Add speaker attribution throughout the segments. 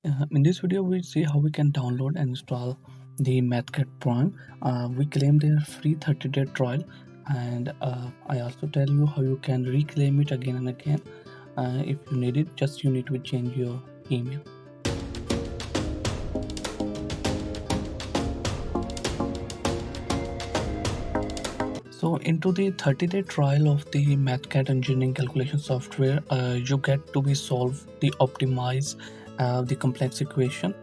Speaker 1: In this video, we see how we can download and install the Mathcad Prime. We claim their free 30-day trial, and I also tell you how you can reclaim it again and again. If you need it, just you need to change your email. So into the 30-day trial of the Mathcad engineering calculation software, you get to be solve the optimize the complex equation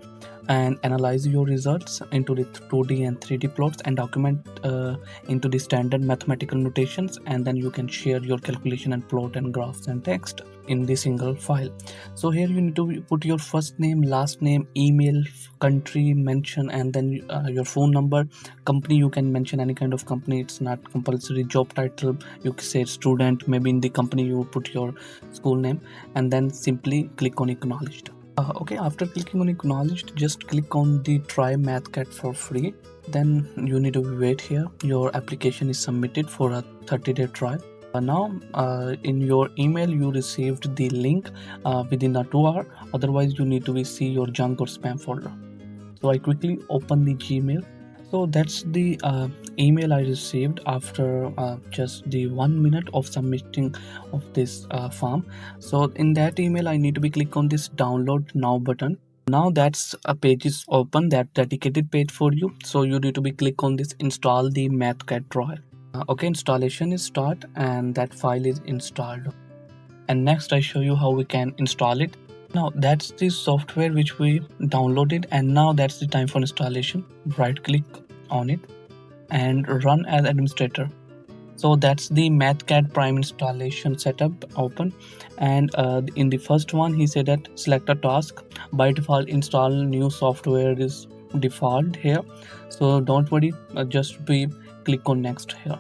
Speaker 1: and analyze your results into the 2D and 3D plots and document into the standard mathematical notations, and then you can share your calculation and plot and graphs and text in the single file. So here you need to put your first name, last name, email, country mention, and then your phone number. Company, you can mention any kind of company, it's not compulsory. Job title, you can say student, maybe in the company you put your school name, and then simply click on acknowledged. Okay, after clicking on acknowledged, just click on the try Mathcad for free. Then you need to wait here. Your application is submitted for a 30-day trial. Now in your email you received the link within a 2 hour. Otherwise you need to see your junk or spam folder. So I quickly open the Gmail. So that's the email I received after just the 1 minute of submitting of this form. So in that email I need to be click on this download now button. Now that's a page is open, that dedicated page for you. So you need to be click on this install the Mathcad trial. Okay, installation is start and that file is installed. And next I show you how we can install it. Now that's the software which we downloaded, and now that's the time for installation. Right click on it and run as administrator. So that's the Mathcad Prime installation setup open, and in the first one he said that select a task. By default install new software is default here, so don't worry, just be click on next here.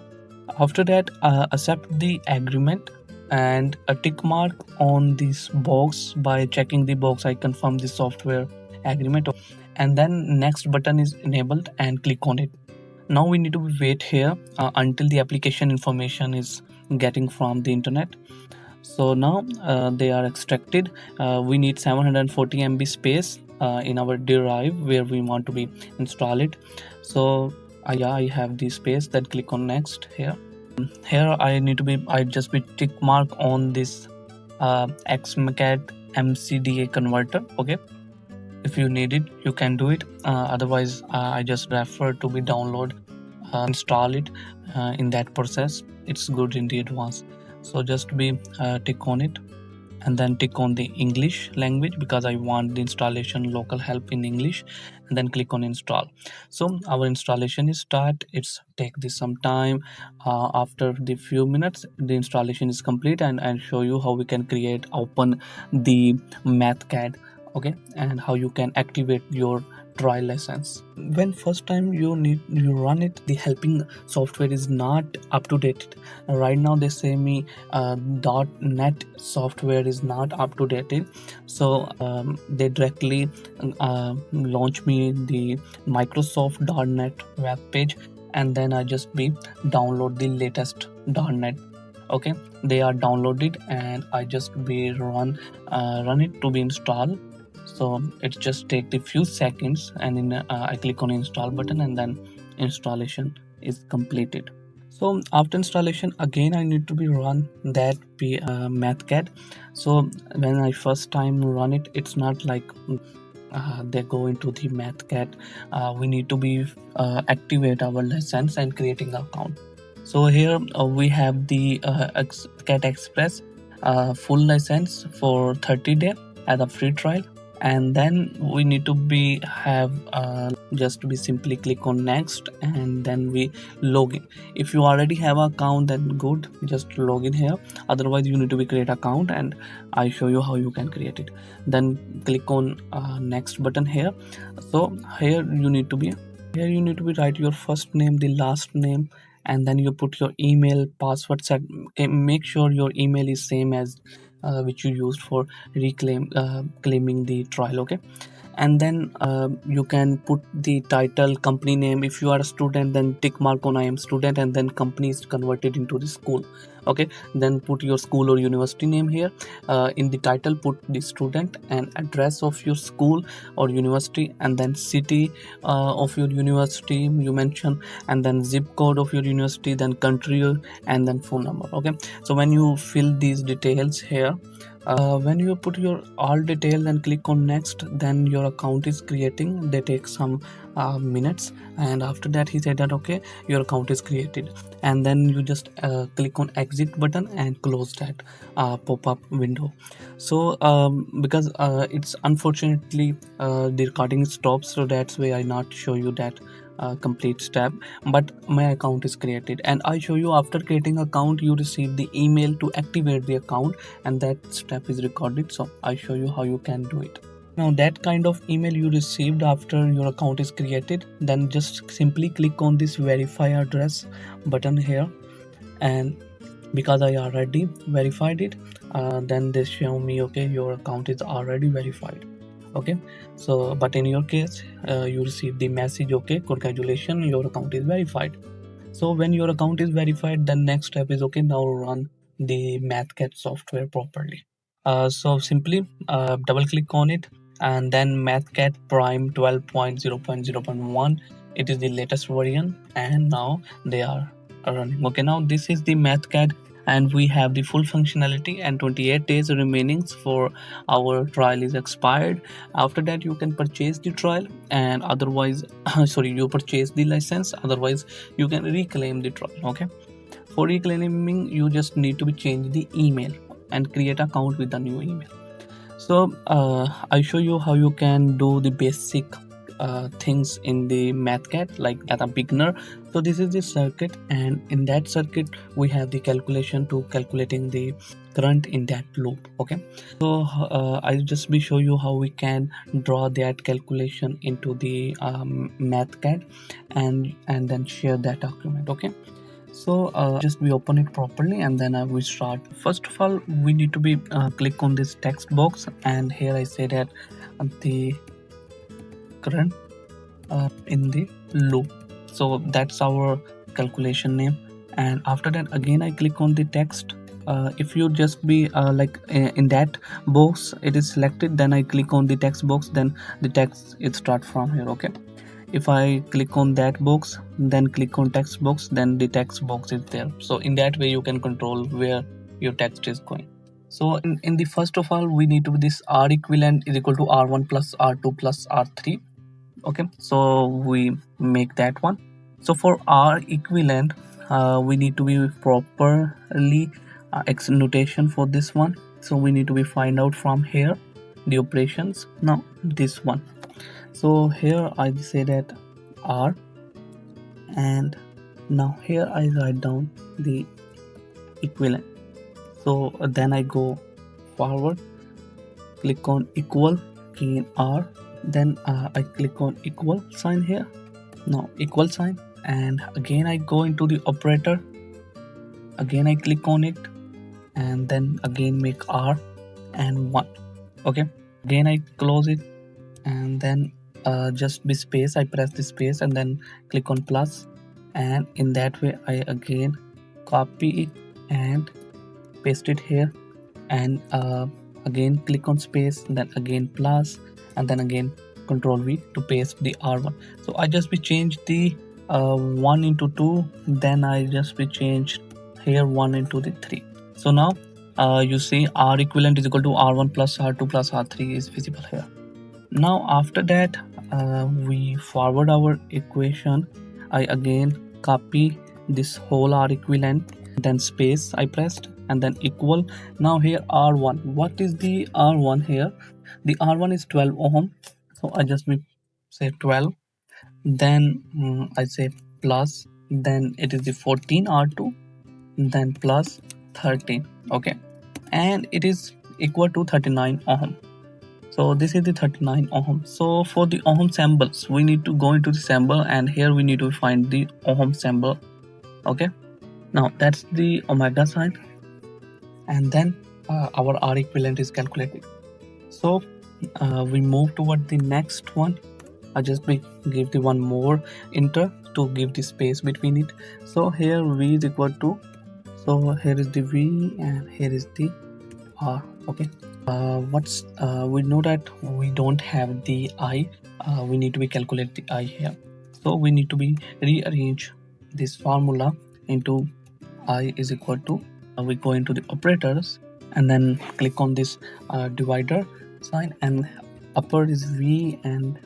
Speaker 1: After that accept the agreement and a tick mark on this box. By checking the box I confirm the software agreement, and then next button is enabled and click on it. Now we need to wait here until the application information is getting from the internet. So now they are extracted. We need 740 MB space in our drive where we want to be install it. So yeah, I have the space. Then click on next here. Here I just be tick mark on this Xmacad MCDA converter. Okay, if you need it you can do it, otherwise I just refer to be download install it in that process. It's good in the advance. So just be tick on it and then tick on the English language because I want the installation local help in English, and then click on install. So our installation is start. It's take this some time. After the few minutes the installation is complete, and I'll show you how we can create open the Mathcad, okay, and how you can activate your trial license. When first time you run it, the helping software is not up to date. Right now they say me .NET software is not up to date, so they directly launch me the Microsoft .NET web page, and then I just be download the latest .NET. Okay, they are downloaded and I just be run it to be installed. So it just take a few seconds, and then I click on install button, and then installation is completed. So after installation again I need to be run that Mathcad. So when I first time run it, it's not like they go into the Mathcad. We need to be activate our license and creating account. So here we have the Cat Express full license for 30 day as a free trial, and then we need to be have just be simply click on next, and then we log in. If you already have an account, then good, just log in here. Otherwise you need to be create account, and I show you how you can create it. Then click on next button here. So here you need to be write your first name, the last name, and then you put your email, password set. Make sure your email is same as which you used for claiming the trial. Okay, and then you can put the title, company name. If you are a student, then tick mark on I am student, and then company is converted into the school. Okay, then put your school or university name here. In the title put the student and address of your school or university, and then city of your university you mention, and then zip code of your university, then country, and then phone number. Okay, so when you fill these details here, when you put your all details and click on next, then your account is creating. They take some minutes, and after that he said that okay, your account is created, and then you just click on exit button and close that pop-up window. So because it's unfortunately the recording stops, so that's why I not show you that complete step, but my account is created, and I show you after creating account you receive the email to activate the account, and that step is recorded. So I show you how you can do it. Now that kind of email you received after your account is created, then just simply click on this verify address button here, and because I already verified it, then they show me okay, your account is already verified. Okay, so but in your case you receive the message okay, congratulations, your account is verified. So when your account is verified, then next step is okay, now run the Mathcad software properly. So simply double click on it, and then Mathcad Prime 12.0.0.1, it is the latest version, and now they are running. Okay, now this is the Mathcad, and we have the full functionality, and 28 days remaining for our trial is expired. After that you can purchase the trial, and otherwise sorry, you purchase the license, otherwise you can reclaim the trial. Okay, for reclaiming you just need to be change the email and create account with the new email. So I show you how you can do the basic things in the Mathcad like as a beginner. So this is the circuit, and in that circuit we have the calculation to calculating the current in that loop. Okay, so I'll just be show you how we can draw that calculation into the Mathcad, and then share that document. Okay, so just we open it properly, and then I will start. First of all we need to be click on this text box, and here I say that the current in the loop, so that's our calculation name. And after that again I click on the text. If you just be like in that box it is selected, then I click on the text box, then the text it start from here. Okay, if I click on that box, then click on text box, then the text box is there. So in that way you can control where your text is going. So in the first of all we need to this r equivalent is equal to r1 plus r2 plus r3. Okay, so we make that one. So for r equivalent we need to be properly notation for this one. So we need to be find out from here the operations. Now this one, so here I say that r, and now here I write down the equivalent. So then I go forward, click on equal, key in r, then I click on equal sign here. Now equal sign, and again I go into the operator, again I click on it, and then again make r and 1. Okay, again I close it, and then just be space, I press the space and then click on plus, and in that way I again copy it and paste it here, and again click on space, then again plus, and then again control V to paste the r1. So I just be change the 1 into 2, then I just be change here 1 into the 3. So now you see r equivalent is equal to r1 plus r2 plus r3 is visible here. Now after that we forward our equation. I again copy this whole r equivalent, then space I pressed, and then equal. Now here r1, what is the r1 here? The r1 is 12 ohm, so I just will say 12, then I say plus, then it is the 14 r2, then plus 13. Okay, and it is equal to 39 ohm. So this is the 39 ohm. So for the ohm symbols we need to go into the symbol, and here we need to find the ohm symbol. Okay, now that's the omega sign, and then our R equivalent is calculated. So we move toward the next one. I just give the one more enter to give the space between it. So here V is equal to So here is the V and here is the R. Okay, we know that we don't have the I. We need to be calculate the I here, so we need to be rearrange this formula into I is equal to, we go into the operators and then click on this divider sign, and upper is V, and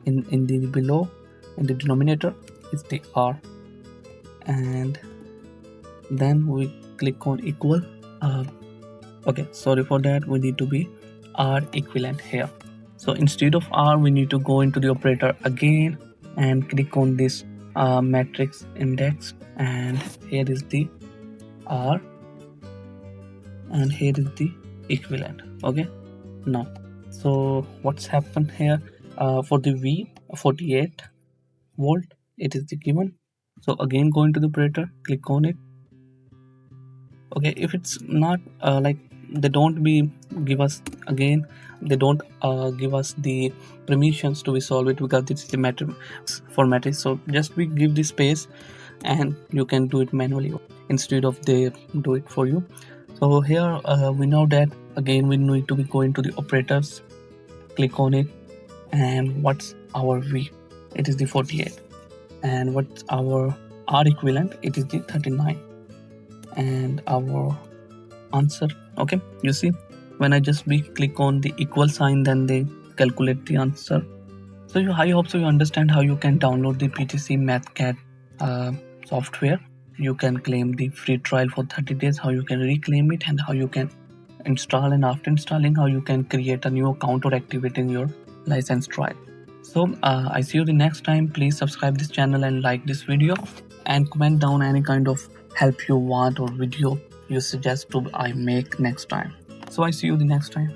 Speaker 1: in the below in the denominator is the R, and then we click on equal. Okay, sorry for that, we need to be R equivalent here. So instead of R, we need to go into the operator again and click on this matrix index, and here is the R and here is the equivalent. Okay, now, so what's happened here, for the V 48 volt, it is the given. So again, go into the operator, click on it. Okay, if it's not like, they don't be give us again, they don't give us the permissions to resolve it, because this is the matrix formatting. So just we give the space and you can do it manually instead of they do it for you. So here we know that again we need to be going to the operators, click on it, and what's our V, it is the 48, and what's our R equivalent, it is the 39, and our answer. Okay, you see, when I just click on the equal sign, then they calculate the answer. So I hope so you understand how you can download the PTC Mathcad software. You can claim the free trial for 30 days, how you can reclaim it, and how you can install, and after installing how you can create a new account or activating your license trial. So I see you the next time. Please subscribe this channel and like this video, and comment down any kind of help you want or video you suggest to I make next time. So I see you the next time.